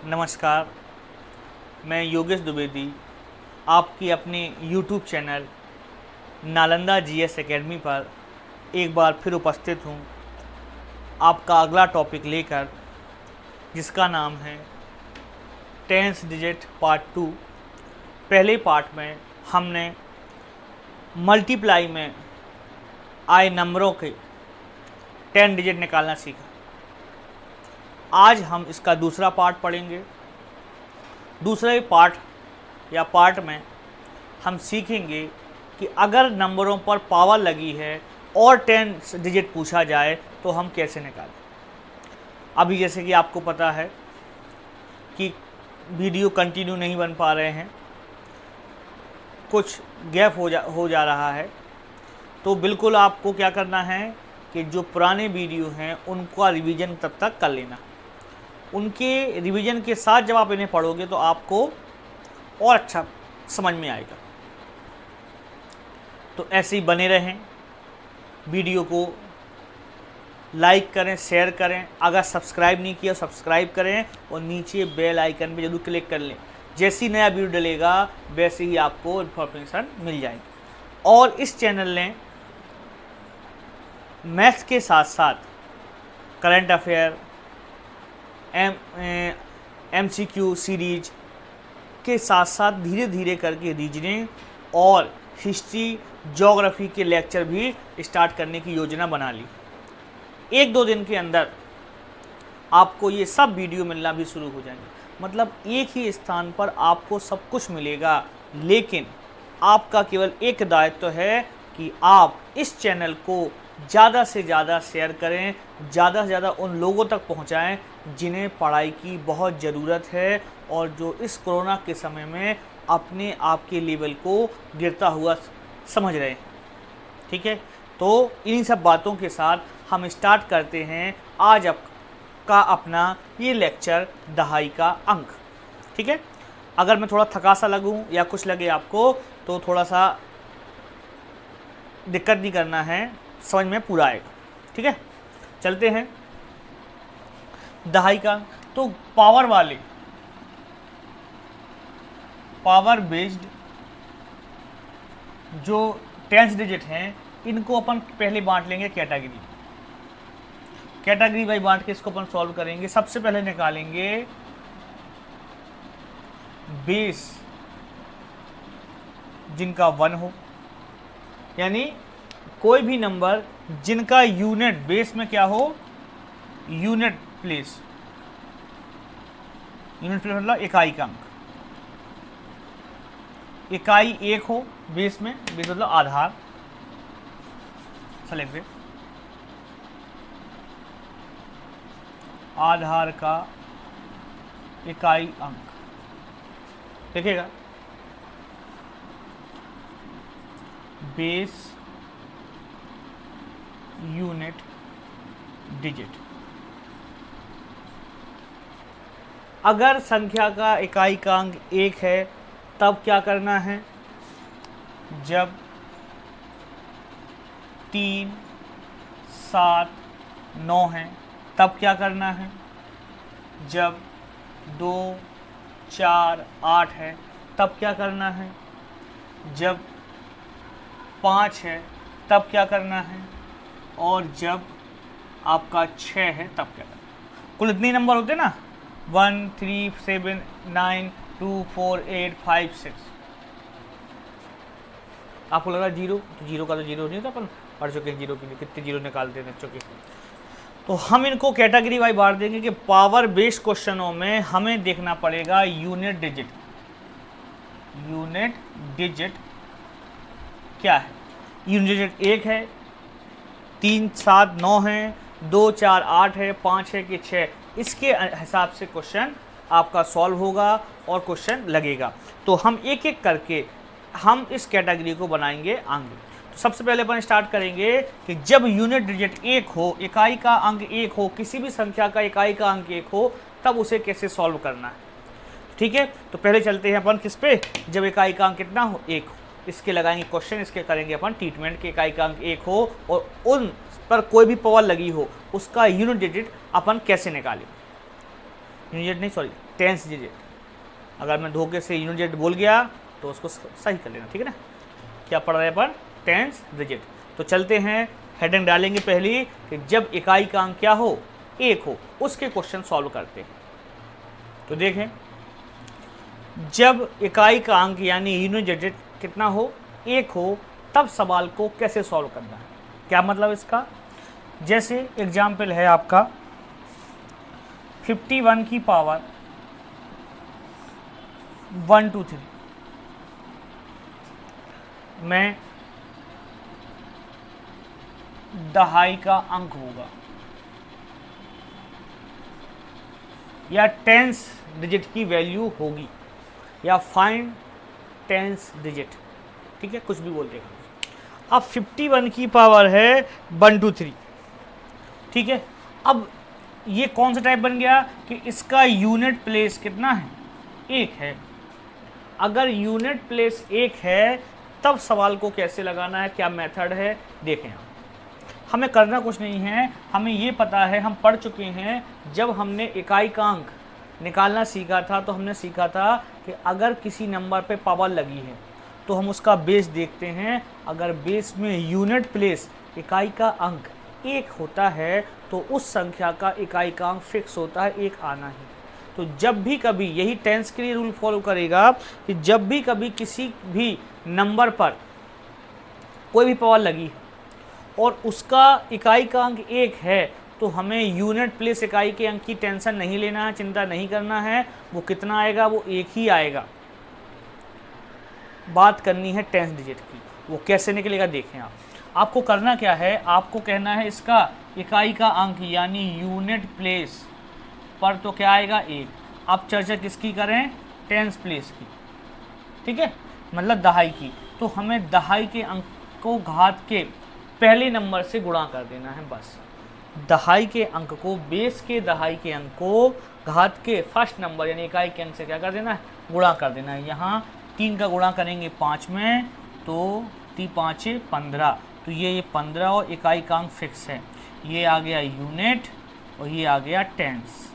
नमस्कार, मैं योगेश द्विवेदी आपकी अपने YouTube channel Nalanda GS academy पर एक बार फिर उपस्थित हूँ आपका अगला टॉपिक लेकर, जिसका नाम है 10th डिजिट पार्ट 2। पहले पार्ट में हमने मल्टीप्लाई में आए नंबरों के 10 डिजिट निकालना सीखा। आज हम इसका दूसरा पार्ट पढ़ेंगे। दूसरे पार्ट में हम सीखेंगे कि अगर नंबरों पर पावर लगी है और 10 डिजिट पूछा जाए तो हम कैसे निकालें। अभी जैसे कि आपको पता है कि वीडियो कंटिन्यू नहीं बन पा रहे हैं, कुछ गैप हो जा रहा है, तो बिल्कुल आपको क्या करना है कि जो पुराने वीडियो हैं उनका रिवीजन तब तक कर लेना। उनके रिवीजन के साथ जब आप इन्हें पढ़ोगे तो आपको और अच्छा समझ में आएगा। तो ऐसे ही बने रहें, वीडियो को लाइक करें, शेयर करें। अगर सब्सक्राइब नहीं किया सब्सक्राइब करें और नीचे बेल आइकन पे जरूर क्लिक कर लें। जैसे ही नया वीडियो डलेगा वैसे ही आपको इन्फॉर्मेशन मिल जाएगी। और इस चैनल ने मैथ्स के साथ साथ करंट अफेयर, MCQ सीरीज के साथ साथ धीरे धीरे करके रीजनिंग और हिस्ट्री, ज्योग्राफी के लेक्चर भी स्टार्ट करने की योजना बना ली। 1-2 दिन के अंदर आपको ये सब वीडियो मिलना भी शुरू हो जाएंगे। मतलब एक ही स्थान पर आपको सब कुछ मिलेगा, लेकिन आपका केवल एक दायित्व है कि आप इस चैनल को ज़्यादा से ज़्यादा शेयर करें, ज़्यादा से ज़्यादा उन लोगों तक पहुंचाएं जिन्हें पढ़ाई की बहुत ज़रूरत है और जो इस कोरोना के समय में अपने आप के लेवल को गिरता हुआ समझ रहे हैं। ठीक है, तो इन्हीं सब बातों के साथ हम स्टार्ट करते हैं आज का अपना ये लेक्चर, दहाई का अंक। ठीक है, अगर मैं थोड़ा थका सा लगूं या कुछ लगे आपको तो थोड़ा सा दिक्कत नहीं करना है, समझ में पूरा आएगा। ठीक है, चलते हैं दहाई का। तो पावर वाले, पावर बेस्ड जो 10 डिजिट हैं, इनको अपन पहले बांट लेंगे कैटेगरी बाई बांट के इसको अपन सॉल्व करेंगे। सबसे पहले निकालेंगे बेस जिनका 1 हो, यानी कोई भी नंबर जिनका यूनिट बेस में क्या हो, यूनिट प्लेस मतलब इकाई का अंक। इकाई 1 हो बेस में, बेस मतलब आधार, सेलेक्ट आधार का इकाई अंक। देखिएगा, बेस यूनिट डिजिट। अगर संख्या का इकाई का अंक 1 है तब क्या करना है, जब 3, 7, 9 है तब क्या करना है, जब 2, 4, 8 है तब क्या करना है, जब 5 है तब क्या करना है, और जब आपका 6 है तब क्या करना है। कुल इतने नंबर होते ना, 1, 3, 7, 9, 2, 4, 8, 5, 6। आपको लगा जीरो, तो जीरो का तो जीरो नहीं था, अपन पढ़ चुके हैं जीरो के लिए, कितने जीरो निकालते हैं चुके। तो हम इनको कैटेगरी वाइज बांट देंगे कि पावर बेस्ड क्वेश्चनों में हमें देखना पड़ेगा यूनिट डिजिट। यूनिट डिजिट क्या है? यूनिट डिजिट 1 है, 3, 7, 9 है, 2, 4, 8 है, 5 है कि 6। इसके हिसाब से क्वेश्चन आपका सॉल्व होगा और क्वेश्चन लगेगा। तो हम एक एक करके हम इस कैटेगरी को बनाएंगे आगे। तो सबसे पहले अपन स्टार्ट करेंगे कि जब यूनिट डिजिट 1 हो, इकाई का अंक 1 हो, किसी भी संख्या का इकाई का अंक 1 हो, तब उसे कैसे सॉल्व करना है। ठीक है, तो पहले चलते हैं अपन किस पे, जब इकाई का अंक कितना हो, 1 हो। इसके लगाएंगे क्वेश्चन, इसके करेंगे अपन ट्रीटमेंट के इकाई का अंक 1 हो और उन पर कोई भी पावर लगी हो, उसका यूनिट डिजिट अपन कैसे निकालें। यूनिट डिजिट नहीं, सॉरी, टेंस डिजिट। अगर मैं धोखे से यूनिट डिजिट बोल गया तो उसको सही कर लेना, ठीक है ना। क्या पढ़ रहे हैं अपन? Tens digit. तो चलते हैं, हेडिंग डालेंगे पहली कि जब इकाई का अंक क्या हो? 1 हो, उसके क्वेश्चन सॉल्व करते हैं। तो देखें, जब इकाई का अंक यानी यूनिट डिजिट कितना हो? 1 हो, तब सवाल को कैसे सॉल्व करना है। क्या मतलब इसका? जैसे एग्जाम्पल है आपका 51 की पावर 1 2 3 में दहाई का अंक होगा या टेंस डिजिट की वैल्यू होगी या फाइंड टेंस डिजिट, ठीक है, कुछ भी बोल देगा। अब 51 की पावर है 1 2 3, ठीक है। अब ये कौन सा टाइप बन गया कि इसका यूनिट प्लेस कितना है? 1 है। अगर यूनिट प्लेस 1 है तब सवाल को कैसे लगाना है, क्या मेथड है, देखें। हमें करना कुछ नहीं है, हमें ये पता है, हम पढ़ चुके हैं। जब हमने इकाई का अंक निकालना सीखा था तो हमने सीखा था कि अगर किसी नंबर पे पावर लगी है तो हम उसका बेस देखते हैं। अगर बेस में यूनिट प्लेस इकाई का अंक 1 होता है तो उस संख्या का इकाई का अंक फिक्स होता है, 1 आना ही। तो जब भी कभी, यही टेंस के लिए रूल फॉलो करेगा कि जब भी कभी किसी भी नंबर पर कोई भी पावर लगी है और उसका इकाई का अंक 1 है तो हमें यूनिट प्लेस इकाई के अंक की टेंशन नहीं लेना है, चिंता नहीं करना है। वो कितना आएगा? वो 1 ही आएगा। बात करनी है टेंस डिजिट की, वो कैसे निकलेगा देखें आप। आपको करना क्या है? आपको कहना है इसका इकाई का अंक यानी यूनिट प्लेस पर तो क्या आएगा? 1। अब चर्चा किसकी करें? टेंस प्लेस की, ठीक है, मतलब दहाई की। तो हमें दहाई के अंक को घात के पहले नंबर से गुणा कर देना है, बस। दहाई के अंक को, बेस के दहाई के अंक को घात के फर्स्ट नंबर यानी इकाई के अंक से क्या कर देना है? गुणा कर देना है। यहाँ 3 का गुणा करेंगे 5 में तो 3 5 15, तो ये 15 और इकाई का अंक फिक्स है। ये आ गया यूनिट और ये आ गया टेंस।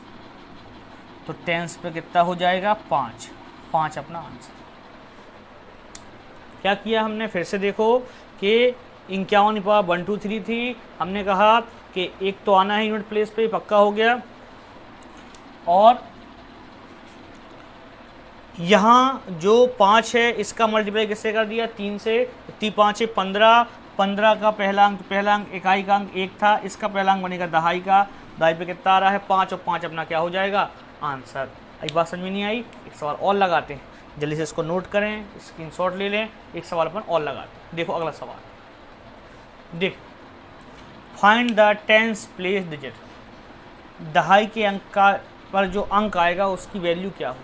तो टेंस पे कितना हो जाएगा? 5 अपना आंसर। क्या किया हमने? फिर से देखो कि 51 पावर 1 2 3 थी। हमने कहा कि 1 तो आना है यूनिट प्लेस पे, पक्का हो गया। और यहाँ जो 5 है इसका मल्टीप्लाई किससे कर दिया? 3 से। 3 5 15, 15 का पहला अंक इकाई का अंक 1 था, इसका पहला अंक बनेगा दहाई का। दहाई पे कितना आ रहा है? 5 और 5 अपना क्या हो जाएगा? आंसर। एक बात समझ में नहीं आई? एक सवाल और लगाते हैं, जल्दी से इसको नोट करें, स्क्रीनशॉट ले लें। एक सवाल अपन और लगाते हैं। देखो अगला सवाल, देख, find the tens place digit. दहाई के अंक का पर जो अंक आएगा उसकी वैल्यू क्या हो।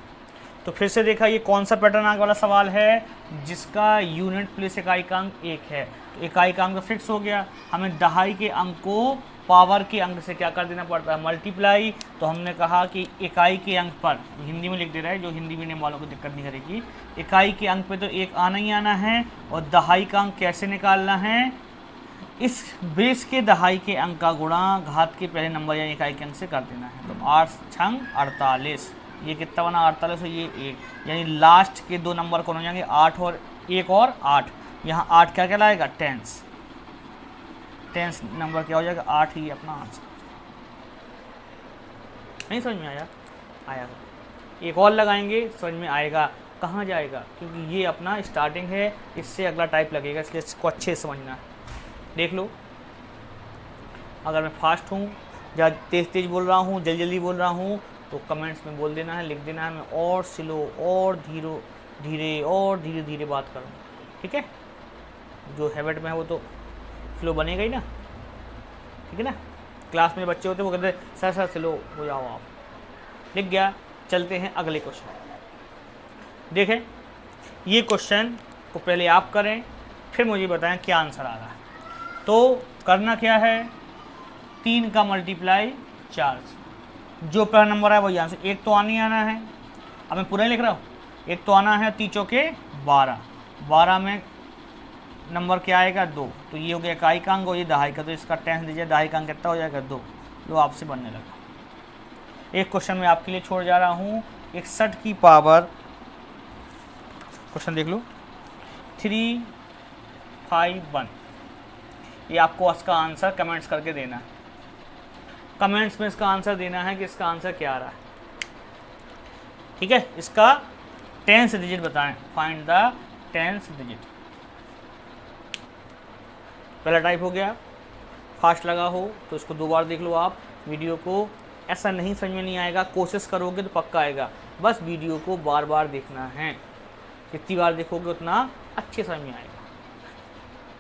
तो फिर से देखा, ये कौन सा पैटर्न आगे वाला सवाल है? जिसका यूनिट प्लेस इकाई का अंक 1 है। तो इकाई का अंक फिक्स हो गया, हमें दहाई के अंक को पावर के अंक से क्या कर देना पड़ता है? मल्टीप्लाई। तो हमने कहा कि इकाई के अंक पर, हिंदी में लिख दे रहा है, जो हिंदी मीडियम वालों को दिक्कत नहीं करेगी, इकाई के अंक पे तो 1 आना ही आना है। और दहाई का अंक कैसे निकालना है? इस बेस के दहाई के अंक का गुणा घात के पहले नंबर या इकाई के अंक से कर देना है। तो 8 6 48, ये कितना बना? 48 और ये 1, यानी लास्ट के 2 नंबर कौन हो जाएंगे? 8 और 1 और 8। यहाँ 8 क्या कहलाएगा? टेंस। टेंस नंबर क्या हो जाएगा? 8 ही अपना आंसर। नहीं समझ में आया? आया। एक और लगाएंगे, समझ में आएगा। कहाँ जाएगा? क्योंकि ये अपना स्टार्टिंग है, इससे अगला टाइप लगेगा, इसलिए इसको अच्छे से समझना है। देख लो, अगर मैं फास्ट हूँ या तेज़ बोल रहा हूँ, जल्दी बोल रहा हूँ, तो कमेंट्स में बोल देना है, लिख देना है। मैं और स्लो और धीरे और धीरे धीरे बात करूँ, ठीक है। जो हैबिट में है वो तो फ्लो बनेगा ही ना, ठीक है ना। क्लास में बच्चे होते हैं वो कहते हैं सर स्लो हो जाओ आप। लिख गया। चलते हैं अगले क्वेश्चन। देखें, ये क्वेश्चन को पहले आप करें, फिर मुझे बताएं क्या आंसर आ रहा है। तो करना क्या है? 3 का मल्टीप्लाई 4, जो पहला नंबर है वही आंसर। 1 तो आना ही आना है। अब मैं पूरा ही लिख रहा हूँ। 1 तो आना है, 3 चौके 12, 12 में नंबर क्या आएगा? 2। तो ये हो गया इकाई का अंक और ये दहाई का। तो इसका टेंस दीजिए, दहाई का अंक कितना हो जाएगा? 2। जो आपसे बनने लगा। एक क्वेश्चन मैं आपके लिए छोड़ जा रहा हूँ, 61 की पावर, क्वेश्चन देख लो, 351। ये आपको इसका आंसर कमेंट्स करके देना है, कमेंट्स में इसका आंसर देना है कि इसका आंसर क्या आ रहा है, ठीक है। इसका 10th डिजिट बताएं, फाइंड द 10th डिजिट। पहला टाइप हो गया, फास्ट लगा हो तो इसको 2 बार देख लो आप वीडियो को, ऐसा नहीं समझ में नहीं आएगा, कोशिश करोगे तो पक्का आएगा, बस वीडियो को बार बार देखना है, जितनी बार देखोगे उतना अच्छे समझ में आएगा।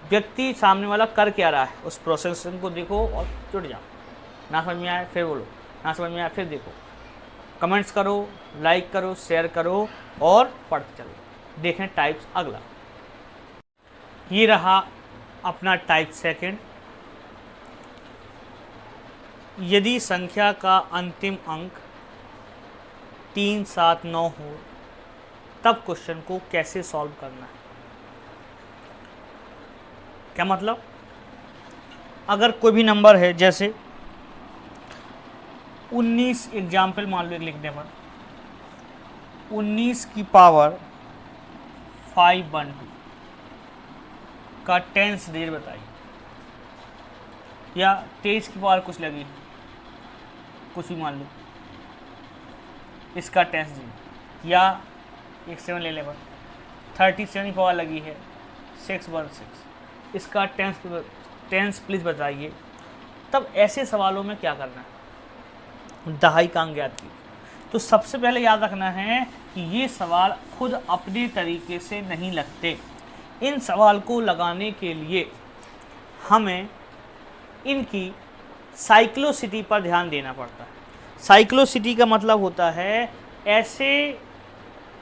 व्यक्ति सामने वाला कर क्या रहा है उस प्रोसेस को देखो और जुड़ जाओ। ना समझ में आए फिर बोलो, ना समझ में आए फिर देखो, कमेंट्स करो, लाइक करो, शेयर करो और पढ़ते चलो। देखें टाइप्स अगला, ये रहा अपना टाइप सेकंड। यदि संख्या का अंतिम अंक 3, 7, 9 हो तब क्वेश्चन को कैसे सॉल्व करना है। क्या मतलब, अगर कोई भी नंबर है, जैसे 19 एग्जाम्पल मान लो एक लिखने पर, 19 की पावर 512 का 10th डिजिट बताइए, या 23 की पावर कुछ लगी, कुछ भी मान लो, इसका 10th डिजिट, या एक 7 ले ले पर 37 की पावर लगी है 616, इसका 10th प्लीज़ बताइए। तब ऐसे सवालों में क्या करना है, दहाई का अंक ज्ञात कीजिए। तो सबसे पहले याद रखना है कि ये सवाल खुद अपने तरीके से नहीं लगते, इन सवाल को लगाने के लिए हमें इनकी साइक्लोसिटी पर ध्यान देना पड़ता है। साइक्लोसिटी का मतलब होता है ऐसे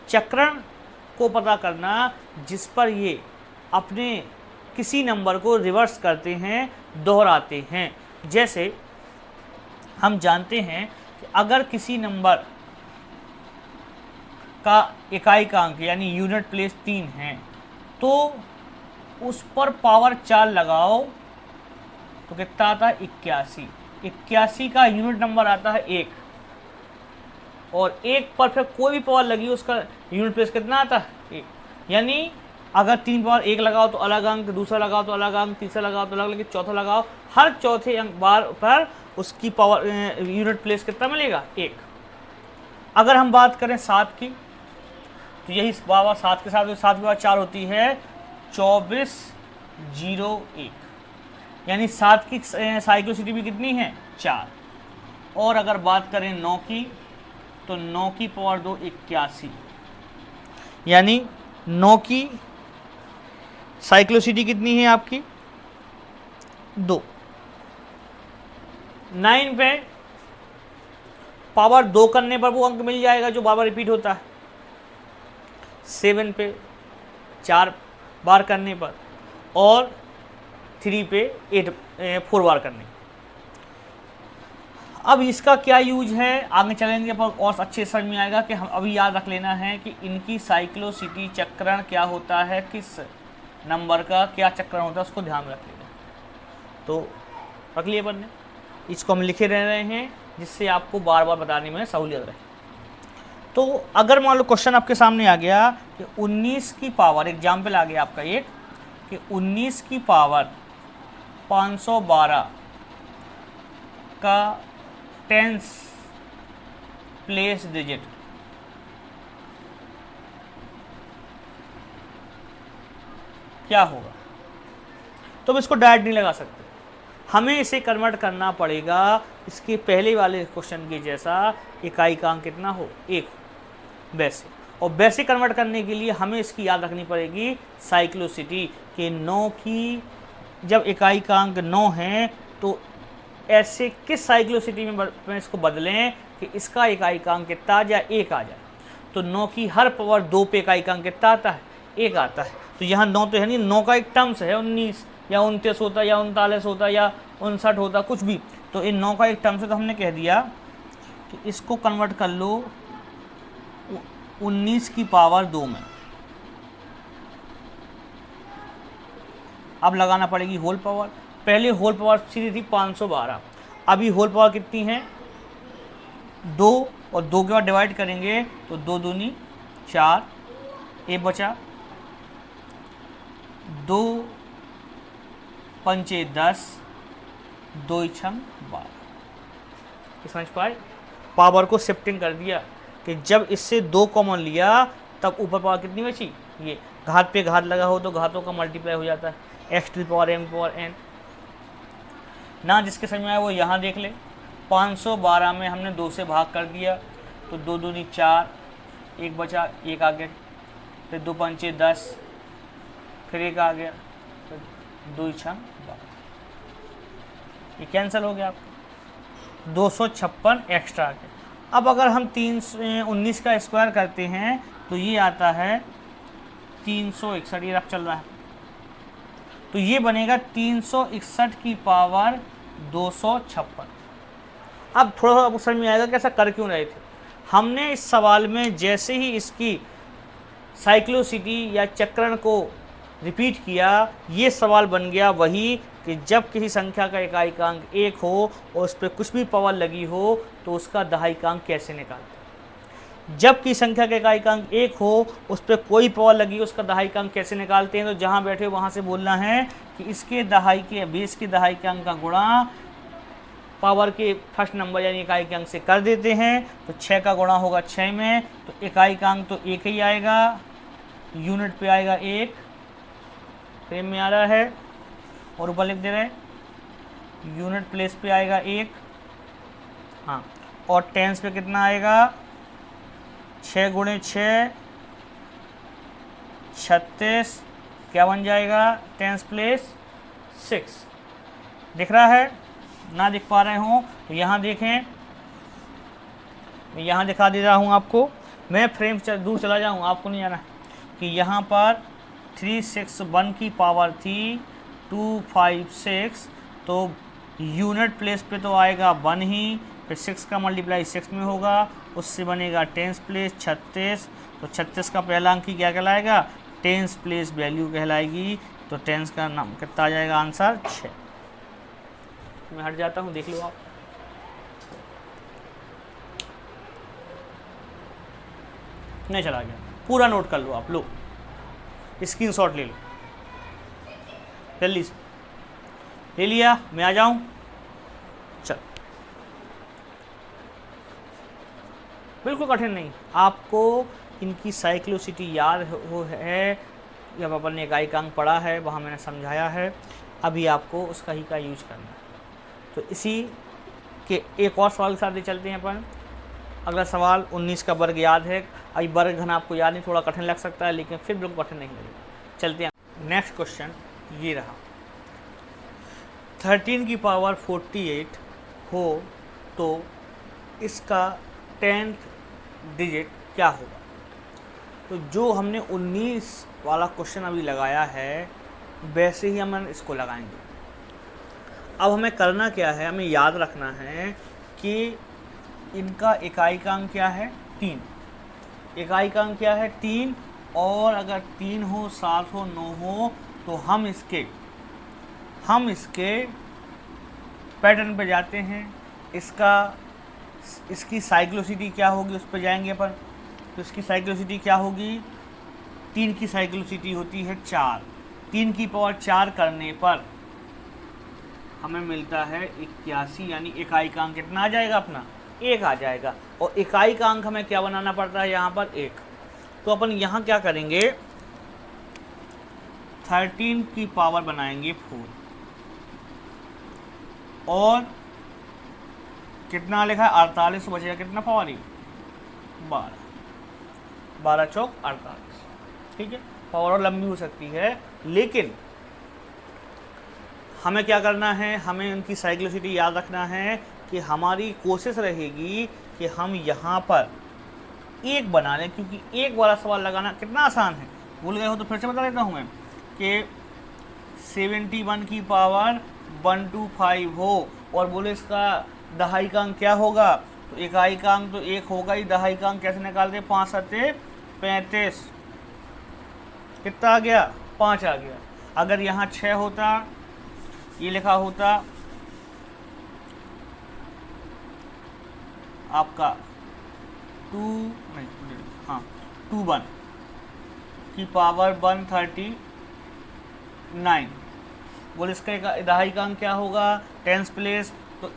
चक्रण को पता करना जिस पर ये अपने किसी नंबर को रिवर्स करते हैं, दोहराते हैं। जैसे हम जानते हैं कि अगर किसी नंबर का इकाई का अंक यानी यूनिट प्लेस 3 है तो उस पर पावर 4 लगाओ तो कितना आता है 81। 81 का यूनिट नंबर आता है 1, और 1 पर फिर कोई भी पावर लगी उसका यूनिट प्लेस कितना आता है 1। यानी अगर 3 पावर 1 लगाओ तो अलग अंक, दूसरा लगाओ तो अलग अंक, तीसरा लगाओ तो अलग, लेकिन चौथा लगाओ, हर चौथे अंक बार पर उसकी पावर यूनिट प्लेस कितना मिलेगा 1। अगर हम बात करें 7 की तो यही पावर 7 के साथ 7 की पावर 4 होती है 2401, यानी 7 की साइक्लोसिटी भी कितनी है 4। और अगर बात करें 9 की तो 9 की पावर 2 81, यानी 9 की साइक्लोसिटी कितनी है आपकी 2। 9 पे पावर 2 करने पर वो अंक मिल जाएगा जो बार बार रिपीट होता है। 7 पे 4 बार करने पर, और 3 पे 4 बार करने। अब इसका क्या यूज है, आगे चलेंगे पर और अच्छे समझ में आएगा कि हम अभी याद रख लेना है कि इनकी साइक्लोसिटी चक्रण क्या होता है, किस नंबर का क्या चक्रण होता है, उसको ध्यान रख लेना। तो रख लिए अपन ने, इसको हम लिखे रह रहे हैं जिससे आपको बार बार बताने में सहूलियत रहे। तो अगर मान लो क्वेश्चन आपके सामने आ गया कि 19 की पावर, एग्जाम्पल आ गया आपका एक कि 19 की पावर 512 का 10th प्लेस डिजिट क्या होगा, तो हम इसको डायरेक्ट नहीं लगा सकते, हमें इसे कन्वर्ट करना पड़ेगा इसके पहले वाले क्वेश्चन के जैसा, इकाई का अंक कितना हो 1 वैसे। और वैसे कन्वर्ट करने के लिए हमें इसकी याद रखनी पड़ेगी साइक्लोसिटी कि 9 की जब इकाई का अंक 9 है तो ऐसे किस साइक्लोसिटी में इसको बदलें कि इसका इकाई का अंक कितना आ जाए 1 आ जाए। तो 9 की हर पावर 2 पे इकाई का अंक कितना आता है 1 आता है। तो यहाँ 9 तो है नहीं, 9 का एक टर्म्स है 19 या 29 होता या 39 होता या 59 होता कुछ भी, तो इन 9 का एक टर्म्स है। तो हमने कह दिया कि इसको कन्वर्ट कर लो 19 की पावर 2 में। अब लगाना पड़ेगी होल पावर, पहले होल पावर सीधी थी 512, अभी होल पावर कितनी है 2 और 2 के बाद डिवाइड करेंगे तो 2 दूनी 4, एक बचा, 2 पंचे 10, 2 छंग 12। समझ पाए? पावर को शिफ्टिंग कर दिया कि जब इससे 2 कॉमन लिया तब ऊपर पावर कितनी बची, ये घात पे घात लगा हो तो घातों का मल्टीप्लाई हो जाता है, x to the power m power n ना। जिसके समझ में आया वो यहाँ देख ले। 512 में हमने 2 से भाग कर दिया तो 2 दूनी 4, एक बचा, एक आ गया, फिर 2 पंचे 10, फिर एक आ गया, फिर 2 छंग 12, ये कैंसिल हो गया आपका, 256 एक्स्ट्रा आ गया। अब अगर हम 319 का स्क्वायर करते हैं तो ये आता है 361, ये रफ चल रहा है, तो ये बनेगा 361 की पावर 256। अब थोड़ा सा आपको समझ में आएगा कि ऐसा कर क्यों रहे थे। हमने इस सवाल में जैसे ही इसकी साइक्लोसिटी या चक्रण को रिपीट किया, ये सवाल बन गया वही कि जब किसी संख्या का इकाइकांक 1 हो और उस पर कुछ भी पावर लगी हो तो उसका दहाइकांक कैसे निकालते हैं। जब की संख्या का इकाइकांक 1 हो उस पर कोई पावर लगी हो उसका दहाइकांक कैसे निकालते हैं। तो जहाँ बैठे हो वहाँ से बोलना है कि इसके दहाई के बेस के दहाइकांक का गुणा पावर के फर्स्ट नंबर यानी इकाइकांक से कर देते हैं। तो 6 का गुणा होगा 6 में, तो इकाइकांक तो 1 ही आएगा, यूनिट पे आएगा 1, फ्रेम में आ रहा है और ऊपर लिख दे रहे हैं यूनिट प्लेस पे आएगा 1, हाँ, और टेंस पे कितना आएगा 6 गुणे 6 36, क्या बन जाएगा टेंस प्लेस 6। दिख रहा है? ना दिख पा रहे हो तो यहाँ देखें, मैं यहाँ दिखा दे रहा हूँ आपको। मैं फ्रेम दूर चला जाऊँ, आपको नहीं जाना, कि यहाँ पर 361 की पावर थी 256, तो यूनिट प्लेस पे तो आएगा 1 ही, फिर 6 का मल्टीप्लाई 6 में होगा, उससे बनेगा टेंस प्लेस 36। तो 36 का पहला अंक ही क्या कहलाएगा, टेंस प्लेस वैल्यू कहलाएगी। तो टेंस का नाम कितना आ जाएगा, आंसर 6। मैं हट जाता हूँ, देख लो आप। नहीं चला गया, पूरा नोट कर लो आप, लो स्क्रीनशॉट ले लो, जल्दी से ले लिया। मैं आ जाऊं, चल, बिल्कुल कठिन नहीं, आपको इनकी साइक्लोसिटी याद हो है, जब अपन ने इकाइकांक पढ़ा है वहाँ मैंने समझाया है, अभी आपको उसका ही का यूज करना है। तो इसी के एक और सवाल के साथ चलते हैं अपन। अगला सवाल 19 का वर्ग याद है, अभी वर्ग घन आपको याद नहीं, थोड़ा कठिन लग सकता है लेकिन फिर बिल्कुल कठिन नहीं लगेगा। चलते हैं, नेक्स्ट क्वेश्चन ये रहा, 13 की पावर 48 हो तो इसका 10th डिजिट क्या होगा। तो जो हमने 19 वाला क्वेश्चन अभी लगाया है वैसे ही हम इसको लगाएंगे। अब हमें करना क्या है, हमें याद रखना है कि इनका इकाइकांक क्या है 3, इकाइकांक क्या है 3, और अगर 3 हो 7 हो 9 हो तो हम इसके पैटर्न पे जाते हैं, इसकी साइक्लोसिटी क्या होगी उस पर जाएंगे अपन। तो इसकी साइक्लोसिटी क्या होगी, 3 की साइक्लोसिटी होती है 4, 3 की पावर 4 करने पर हमें मिलता है 81, यानी इकाइकांक कितना आ जाएगा अपना 1 आ जाएगा। और इकाइकांक हमें क्या बनाना पड़ता है यहाँ पर 1। तो अपन यहाँ क्या करेंगे, 13 की पावर बनाएंगे 4, और कितना लिखा है 48, बचेगा कितना पावर, 12 चौक 48। ठीक है, पावर और लंबी हो सकती है, लेकिन हमें क्या करना है, हमें उनकी साइक्लोसिटी याद रखना है कि हमारी कोशिश रहेगी कि हम यहाँ पर 1 बना लें, क्योंकि 1 वाला सवाल लगाना कितना आसान है। भूल गए हो तो फिर से बता देता हूँ मैं कि 71 की पावर 125 हो और बोले इसका दहाइकांक क्या होगा, तो इकाइकांक तो 1 होगा ही, दहाइकांक कैसे निकालते, 5 सत्ते 35, कितना आ गया 5 आ गया। अगर यहाँ 6 होता, ये लिखा होता आपका 21 की पावर 139। बोले इसका दहाई का अंक क्या होगा, टेंस प्लेस, तो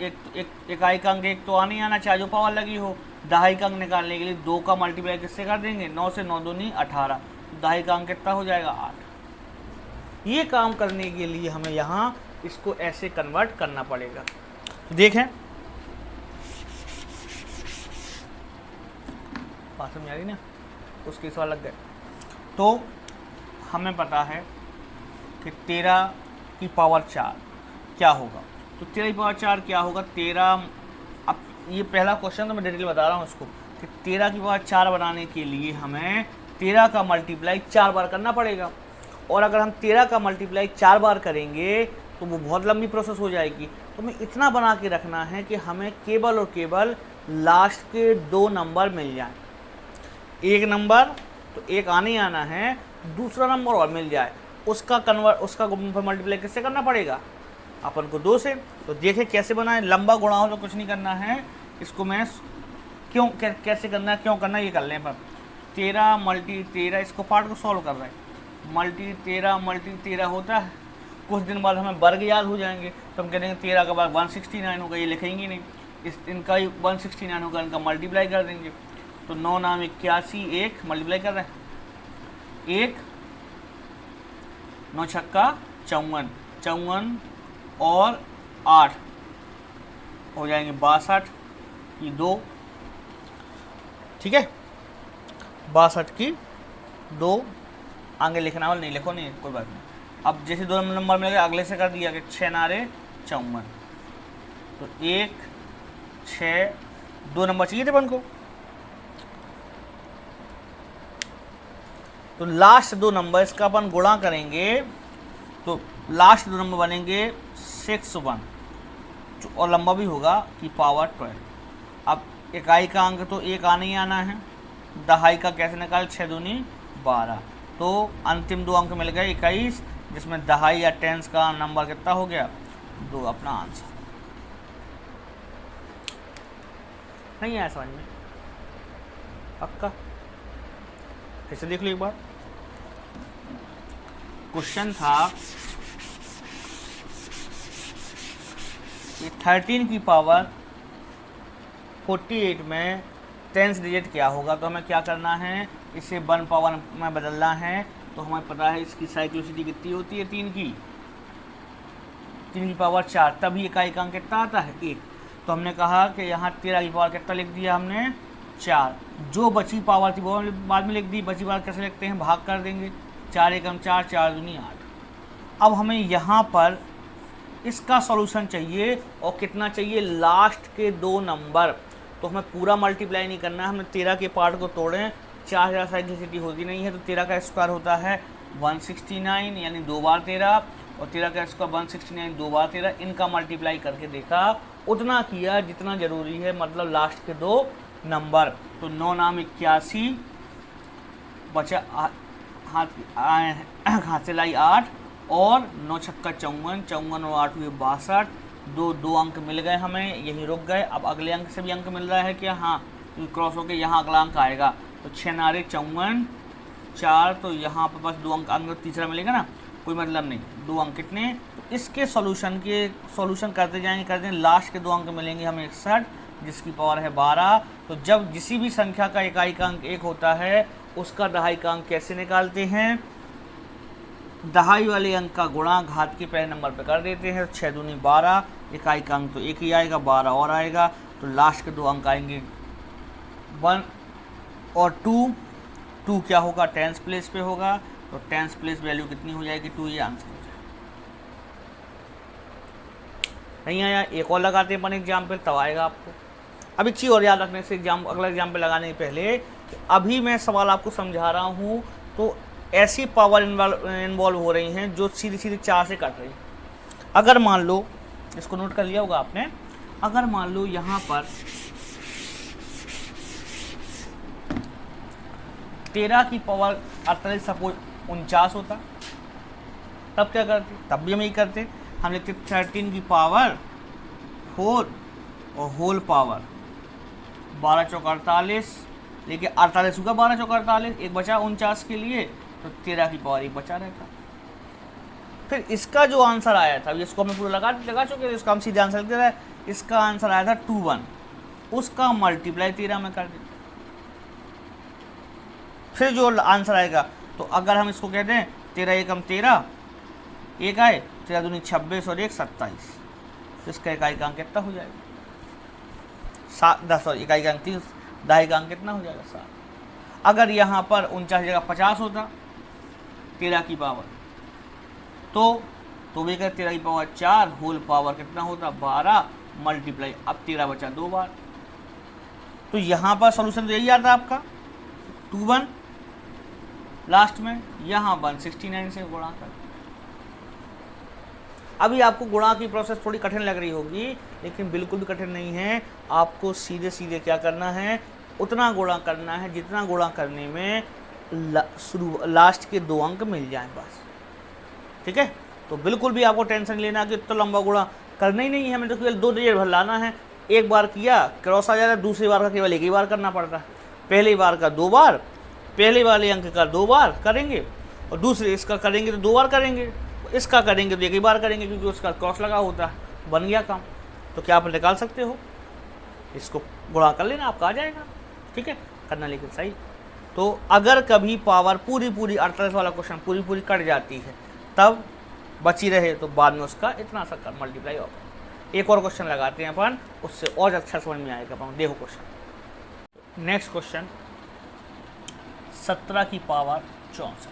इकाई का अंक एक तो आने आना चाहे जो पावर लगी हो। दहाई का अंक निकालने के लिए 2 का मल्टीप्लाई किससे कर देंगे, 9 से 9 दूनी 18, दहाई का अंक कितना हो जाएगा 8। ये काम करने के लिए हमें यहाँ इसको ऐसे कन्वर्ट करना पड़ेगा। देखें बात समझ आ रही ना, उसके सवाल लग गए। तो हमें पता है कि 13 की पावर 4 क्या होगा, तो 13 की पावर 4 क्या होगा, 13, अब ये पहला क्वेश्चन तो मैं डिटेल बता रहा हूँ उसको, कि 13 की पावर 4 बनाने के लिए हमें 13 का मल्टीप्लाई 4 बार करना पड़ेगा। और अगर हम 13 का मल्टीप्लाई 4 बार करेंगे तो वो बहुत लंबी प्रोसेस हो जाएगी। तो हमें इतना बना के रखना है कि हमें केवल और केवल लास्ट के 2 नंबर मिल जाएं। एक नंबर तो एक आने आना है, दूसरा नंबर और मिल जाए, उसका मल्टीप्लाई किससे करना पड़ेगा, अपन को 2 से। तो देखें कैसे बनाएं, लंबा गुणा हो तो कुछ नहीं करना है, इसको मैं कैसे करना है, क्यों करना है ये कर लें। पर 13 मल्टी 13, इसको पार्ट को सॉल्व कर रहे हैं, मल्टी 13 होता है। कुछ दिन बाद हमें वर्ग याद हो जाएंगे तो हम कह देंगे 13 का बाद 169 होगा, ये लिखेंगे नहीं, इनका ही 169 होगा, इनका मल्टीप्लाई कर देंगे। तो 9 नाम 81, 1 मल्टीप्लाई कर रहे हैं, 1 9 छक्का 54 और 8 हो जाएंगे 62 की 2, ठीक है, 62 की 2, आगे लिखना वाला नहीं लिखो, नहीं कोई बात नहीं। अब जैसे 2 नंबर मिल गए, अगले से कर दिया कि 6 नारे 54, तो 1 6 2 नंबर चाहिए थे अपन को, तो लास्ट 2 नंबर इसका अपन गुणा करेंगे तो लास्ट 2 नंबर बनेंगे 61 और लंबा भी होगा की पावर 12। अब इकाई का अंक तो एक आने ही आना है, दहाई का कैसे निकाल, 6 दूनी 12, तो अंतिम 2 अंक मिल गए 21, जिसमें दहाई या टेंस का नंबर कितना हो गया 2, अपना आंसर। नहीं आया समझ में, पक्का फिर से देख लो एक बार। क्वेश्चन था 13 की पावर 48 में टेंस डिजिट क्या होगा, तो हमें क्या करना है, इसे 1 पावर में बदलना है। तो हमें पता है इसकी साइक्लोसिटी कितनी होती है, 3 की पावर 4, तभी इकाई का अंक कितना आता है 1। तो हमने कहा कि यहाँ 13 की पावर कितना लिख दिया हमने 4, जो बची पावर थी वो बाद में लिख दी, बची पावर कैसे लिखते हैं, भाग कर देंगे, 4 एकम 4, 4 दूनी 8। अब हमें यहाँ पर इसका सॉल्यूशन चाहिए, और कितना चाहिए, लास्ट के 2 नंबर। तो हमें पूरा मल्टीप्लाई नहीं करना है, हमने 13 के पार्ट को तोड़ें, 4000 साइक्लिसिटी होती नहीं है, तो 13 का स्क्वायर होता है 169, यानी 2 बार 13, और 13 का स्क्वायर 169, 2 बार 13, इनका मल्टीप्लाई करके देखा, उतना किया जितना ज़रूरी है, मतलब लास्ट के 2 नंबर। तो 9 नाम 81 बचा, हाथ से लाई 8, और 9 छक्का 54, 54 और 8 हुए 62, 2 अंक मिल गए हमें, यही रुक गए। अब अगले अंक से भी अंक मिल रहा है क्या, हाँ, क्रॉस होकर यहाँ अगला अंक आएगा, तो 6 नारे 54 4, तो यहाँ पर बस 2 अंक तीसरा मिलेगा ना, कोई मतलब नहीं, 2 अंक कितने। तो इसके सॉल्यूशन करते जाएंगे, लास्ट के 2 अंक मिलेंगे हमें 61, जिसकी पावर है 12। तो जब किसी भी संख्या का इकाई का अंक 1 होता है, उसका दहाई का अंक कैसे निकालते हैं, दहाई वाले अंक का गुणा घात के पहले नंबर पे कर देते हैं, 6 दूनी 12, इकाई का अंक तो 1 ही आएगा, 12 और आएगा, तो लास्ट के 2 अंक आएंगे 1 और 2 क्या होगा, टेंस प्लेस पे होगा, तो टेंस प्लेस वैल्यू कितनी हो जाएगी 2, ये आंसर हो जाएगा। नहीं आया, एक और लगाते हैं अपन एग्जाम्पल, तब आएगा आपको। अब एक चीज़ और याद रखने से अगला एग्जाम्पल लगाने से पहले, अभी मैं सवाल आपको समझा रहा हूँ, तो ऐसी पावर इन्वॉल्व हो रही हैं जो सीधी 4 से कट रही। अगर मान लो, इसको नोट कर लिया होगा आपने, अगर मान लो यहाँ पर 13 की पावर 48 सपोज 49 होता, तब क्या करते, तब भी हम यही करते, हम लिखते 13 की पावर 4 और होल पावर 12 चौक 48, लेकिन 48 होगा 12 चौक 48, एक बचा 49 के लिए, तो 13 की पावर 1 बचा रहता। फिर इसका जो आंसर आया था, इसको हमें पूरा लगा चुके थे, इसका हम सीधे आंसर लिख दे रहे हैं। इसका आंसर आया था 21, उसका मल्टीप्लाई 13 में कर देते। फिर जो आंसर आएगा, तो अगर हम इसको कहते हैं 13 एकम 13, एक आए 13 दूनी 26 और 1 27, तो इसका इकाई का अंक कितना हो जाएगा? 10 और इकाई का अंक 30, दहाई का अंक कितना हो जाएगा? 7। अगर यहाँ पर 49 जगह 50 होता 13 की पावर, तो भी कहते 13 की पावर 4 होल पावर कितना होता? 12 मल्टीप्लाई, अब 13 बचा 2 बार, तो यहाँ पर सॉल्यूशन तो यही आता आपका 21 लास्ट में, यहाँ 169 से गुणा कर। अभी आपको गुणा की प्रोसेस थोड़ी कठिन लग रही होगी, लेकिन बिल्कुल भी कठिन नहीं है। आपको सीधे सीधे क्या करना है, उतना गुणा करना है जितना गुणा करने में लास्ट के 2 अंक मिल जाएं बस, ठीक है। तो बिल्कुल भी आपको टेंशन लेना कि इतना लंबा गुणा करना ही नहीं है, हमें तो केवल 2 डिजिट भर लाना है। एक बार किया क्रॉस आ जाता है, दूसरी बार का केवल एक ही बार करना पड़ता है। पहली बार का 2 बार, पहले वाले अंक का 2 बार करेंगे, और दूसरे इसका करेंगे तो 2 बार करेंगे, इसका करेंगे तो एक ही बार करेंगे, क्योंकि उसका क्रॉस लगा होता है। बन गया काम। तो क्या आप निकाल सकते हो, इसको गुणा कर लेना, आपका आ जाएगा, ठीक है, करना लेकिन सही। तो अगर कभी पावर पूरी 48 वाला क्वेश्चन पूरी कट जाती है, तब बची रहे तो बाद में उसका इतना सा कर मल्टीप्लाई होगा। एक और क्वेश्चन लगाते हैं अपन, उससे और अच्छा समझ में आएगा अपन। देखो क्वेश्चन, नेक्स्ट क्वेश्चन, 17 की power 64,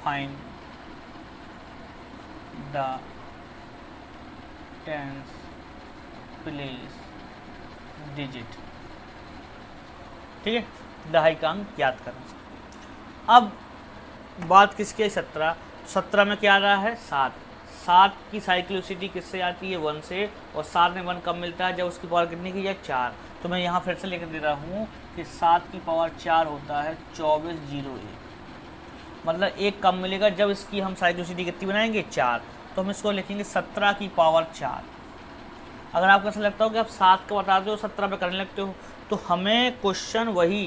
find the tens place digit, ठीक है, दहाई का अंक याद करना। अब बात किसकी है? 17 में क्या आ रहा है? 7 की साइक्लोसिटी किससे आती है? 1 से, और 7 में 1 कब मिलता है? जब उसकी पावर कितनी की जाए? 4। तो मैं यहाँ फिर से लेकर दे रहा हूँ कि 7 की पावर 4 होता है 2401, मतलब 1 कम मिलेगा जब इसकी हम साइक्लोसिटी कितनी बनाएंगे? 4। तो हम इसको लिखेंगे 17 की पावर 4। अगर आपको ऐसा लगता हो कि आप 7 का बताते हो 17 पे करने लगते हो, तो हमें क्वेश्चन वही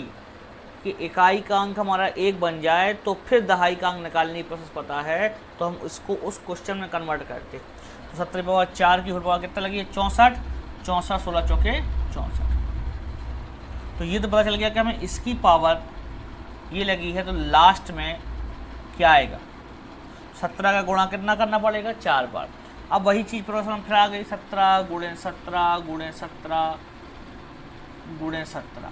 कि इकाई का अंक हमारा 1 बन जाए तो फिर दहाई का अंक निकालने की प्रोसेस पता है, तो हम इसको उस क्वेश्चन में कन्वर्ट करते। तो 17 पावर 4 की होल पावर कितना लगी है? 64, 64 16 चौके 64। तो ये तो पता चल गया कि हमें इसकी पावर ये लगी है, तो लास्ट में क्या आएगा? 17 का गुणा कितना करना पड़ेगा? 4 बार। अब वही चीज़ प्रोसेस हम फिर आ गई, 17 गुणे 17 गुणे 17 गुणे 17।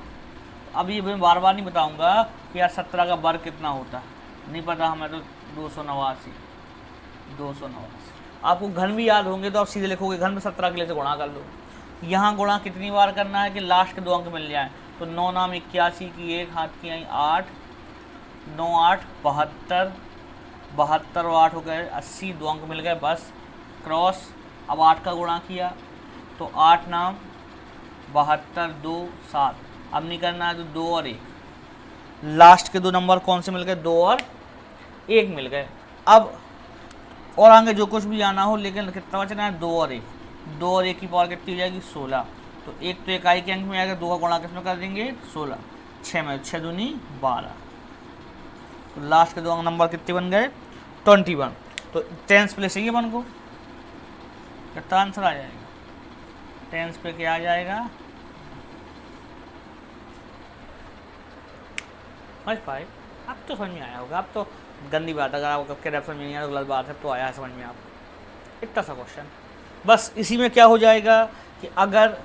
अब ये मैं बार बार नहीं बताऊंगा कि यार 17 का वर्ग कितना होता है, नहीं पता हमें, तो 289। आपको घन भी याद होंगे तो आप सीधे लिखोगे घन में 17 के लिए से गुणा कर लो। यहाँ गुणा कितनी बार करना है कि लास्ट के 2 अंक मिल जाए? तो 9 नाम 81 की 1 हाथ की आई 8, 9 8 72, 72 और 8 हो गए 80, 2 अंक मिल गए बस, क्रॉस। अब 8 का गुणा किया तो 8 नाम 72 2 7, अब नहीं करना है तो 2 और 1, लास्ट के 2 नंबर कौन से मिल गए? 2 और 1 मिल गए। अब और आगे जो कुछ भी आना हो, लेकिन कितना बचना है? 2 और 1, 2 और 1 की पावर कितनी हो जाएगी? 16। तो एक तो इकाई के अंक में आएगा, 2 का गुणा किसमें कर देंगे? 16, 6 में 6 दूनी 12, तो लास्ट के 2 अंक नंबर कितने बन गए? 21। तो टेंस प्लेस चाहिए अपन को, कितना आंसर आ जाएगा? टेंस पे क्या आ जाएगा? 5। अब तो समझ में आया होगा। अब तो गंदी बात, अगर आपको कब के रेफर में नहीं आया तो गलत बात है, तो आया समझ में आपको। इतना सा क्वेश्चन बस। इसी में क्या हो जाएगा कि अगर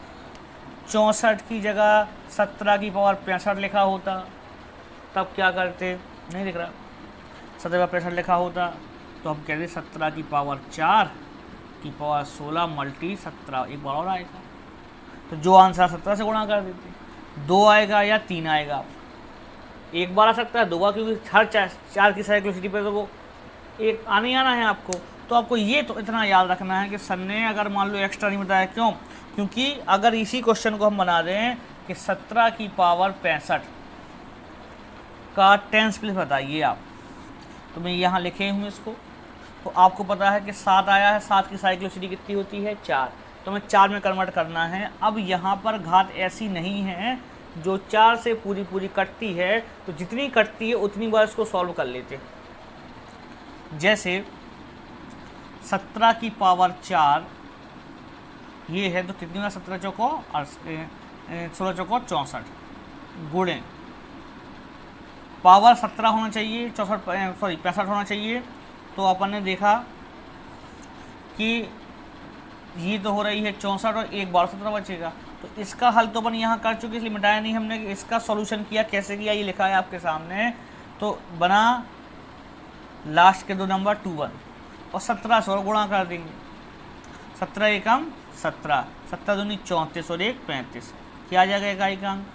64 की जगह 17 की पावर 65 लिखा होता, तब क्या करते? नहीं दिख रहा, 17 का 65 लिखा होता तो हम कहते 17 की पावर 4 की पावर 16 मल्टी 17, एक बार और आएगा। तो जो आंसर 17 से गुणा कर देते, 2 आएगा या 3 आएगा? एक बार आ सकता है, 2 बार, क्योंकि हर 4 की साइक्लोसिटी पे तो वो एक आने आना है आपको। तो आपको ये तो इतना याद रखना है कि सर ने अगर मान लो एक्स्ट्रा नहीं बताया, क्यों? क्योंकि अगर इसी क्वेश्चन को हम बना दें कि 17 की पावर 65 का टेंस प्लेस बताइए आप, तो मैं यहाँ लिखे हूँ इसको, तो आपको पता है कि 7 आया है, 7 की साइक्लोसिटी कितनी होती है? 4। तो हमें 4 में कन्वर्ट करना है। अब यहाँ पर घात ऐसी नहीं है जो 4 से पूरी पूरी कटती है, तो जितनी कटती है उतनी बार इसको सॉल्व कर लेते। जैसे 17 की पावर 4 ये है, तो कितनी बार 17 चौको और 16 चौको 64 गुणे पावर 17 होना चाहिए, 65 होना चाहिए। तो अपन ने देखा कि ये तो हो रही है 64 और एक बार 17 बचेगा। तो इसका हल तो अपन यहाँ कर चुके, इसलिए मिटाया नहीं हमने। इसका सॉल्यूशन किया, कैसे किया ये लिखा है आपके सामने। तो बना लास्ट के 2 नंबर 21 और 17 से और गुणा कर देंगे। 17 एकम 17, 17 दूनी 34 और 1 35। क्या आ जाएगा इकाई का अंक?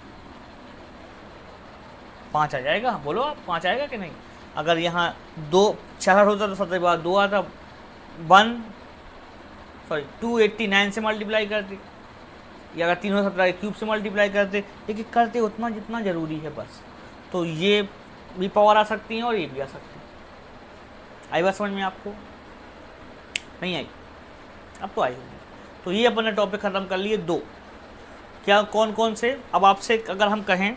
5 आ जाएगा। बोलो आप, 5 आएगा कि नहीं? अगर यहाँ 2 66 होता तो 17 बाद 2 आता, 289 से मल्टीप्लाई करते, या अगर 317 क्यूब से मल्टीप्लाई करते। लेकिन करते उतना जितना ज़रूरी है बस। तो ये भी पावर आ सकती हैं और ये भी आ सकती है। आई बात समझ में आपको? नहीं आई? अब तो आई होगी। तो ये अपन ने टॉपिक ख़त्म कर लिए 2। क्या कौन कौन से? अब आपसे अगर हम कहें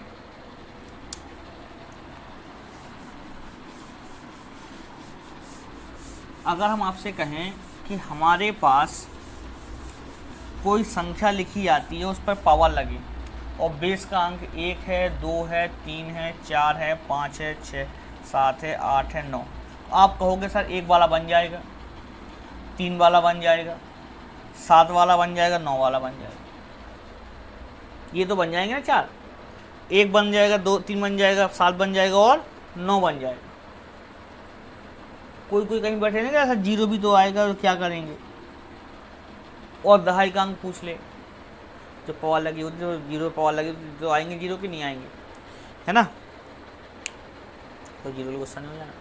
कि हमारे पास कोई संख्या लिखी आती है, उस पर पावर लगी और बेस का अंक 1 है, 2 है, 3 है, 4 है, 5 है, 6, 7 है, 8 है, 9। आप कहोगे सर 1 वाला बन जाएगा, 3 वाला बन जाएगा, 7 वाला बन जाएगा, 9 वाला बन जाएगा। ये तो बन जाएंगे ना 4। 1 बन जाएगा, 2, 3 बन जाएगा, 7 बन जाएगा और 9 बन जाएगा। कोई कहीं बैठे नहीं, ऐसा 0 भी तो आएगा, तो क्या करेंगे? और दहाई का अंक पूछ ले, जो पावर लगी होती तो 0 पावर लगी तो आएंगे 0 कि नहीं आएंगे, है ना? तो 0 गुस्सा नहीं हो जाना।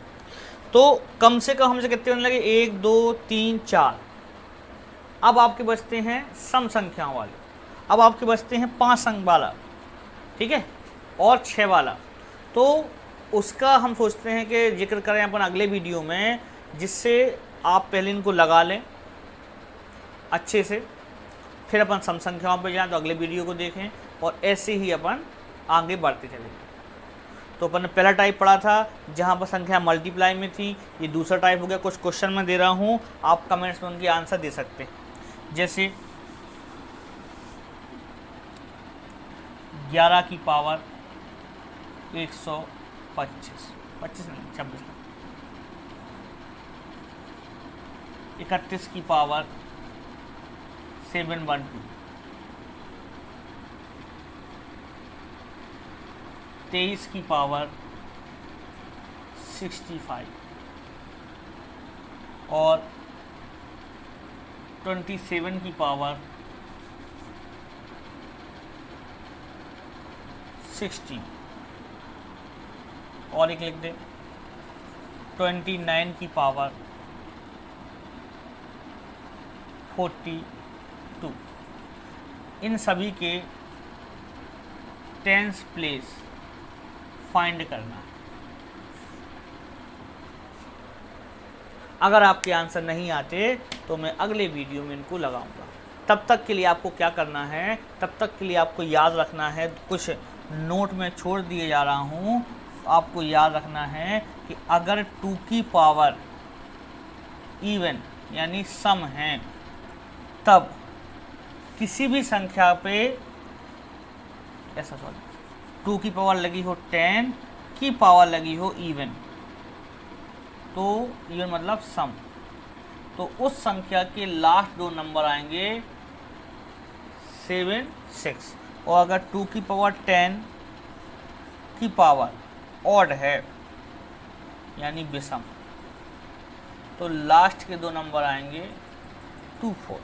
तो कम से कम हमसे कितने होने लगे? 1 2 3 4। अब आपके बचते हैं सम संख्याओं वाले। अब आपके बचते हैं 5 अंक वाला, ठीक है, और 6 वाला। तो उसका हम सोचते हैं कि जिक्र करें अपन अगले वीडियो में, जिससे आप पहले इनको लगा लें अच्छे से, फिर अपन सम संख्याओं पर जाएं। तो अगले वीडियो को देखें और ऐसे ही अपन आगे बढ़ते चलेंगे। तो अपन ने पहला टाइप पढ़ा था जहाँ पर संख्या मल्टीप्लाई में थी। ये दूसरा टाइप हो गया। कुछ क्वेश्चन मैं दे रहा हूँ, आप कमेंट्स में उनके आंसर दे सकते हैं। जैसे 11 की पावर 125, 25 नहीं 26, 31 की पावर 712, 23 की पावर 65 और 27 की पावर 60 और एक लिख दे 29 की पावर 42। इन सभी के टेंस प्लेस फाइंड करना है। अगर आपके आंसर नहीं आते तो मैं अगले वीडियो में इनको लगाऊंगा। तब तक के लिए आपको क्या करना है? तब तक के लिए आपको याद रखना है, कुछ नोट में छोड़ दिए जा रहा हूँ। आपको याद रखना है कि अगर 2 की पावर इवन यानी सम है, तब किसी भी संख्या पे ऐसा 2 की पावर लगी हो 10 की पावर लगी हो इवन, तो इवन मतलब सम, तो उस संख्या के लास्ट 2 नंबर आएंगे 7 6। और अगर 2 की पावर 10 की पावर ऑड है यानी विषम, तो लास्ट के 2 नंबर आएंगे 2 4।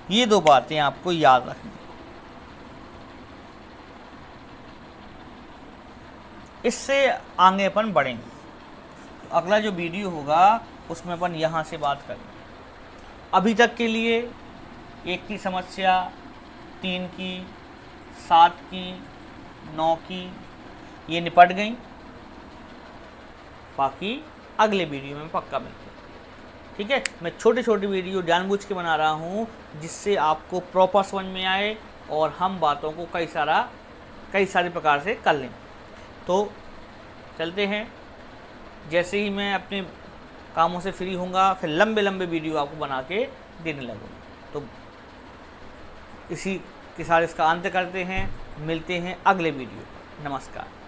ये 2 बातें आपको याद रखनी। इससे आगे अपन बढ़ेंगे। तो अगला जो वीडियो होगा उसमें अपन यहाँ से बात करेंगे। अभी तक के लिए 1 की समस्या, 3 की, 7 की, 9 की ये निपट गई। बाकी अगले वीडियो में पक्का मिलते हैं। ठीक है, मैं छोटे छोटे वीडियो जानबूझ के बना रहा हूँ जिससे आपको प्रॉपर समझ में आए और हम बातों को कई सारे प्रकार से कर लें। तो चलते हैं, जैसे ही मैं अपने कामों से फ्री होऊंगा फिर लंबे लंबे वीडियो आपको बना के देने लगूँगा। तो इसी के साथ इसका अंत करते हैं, मिलते हैं अगले वीडियो। नमस्कार।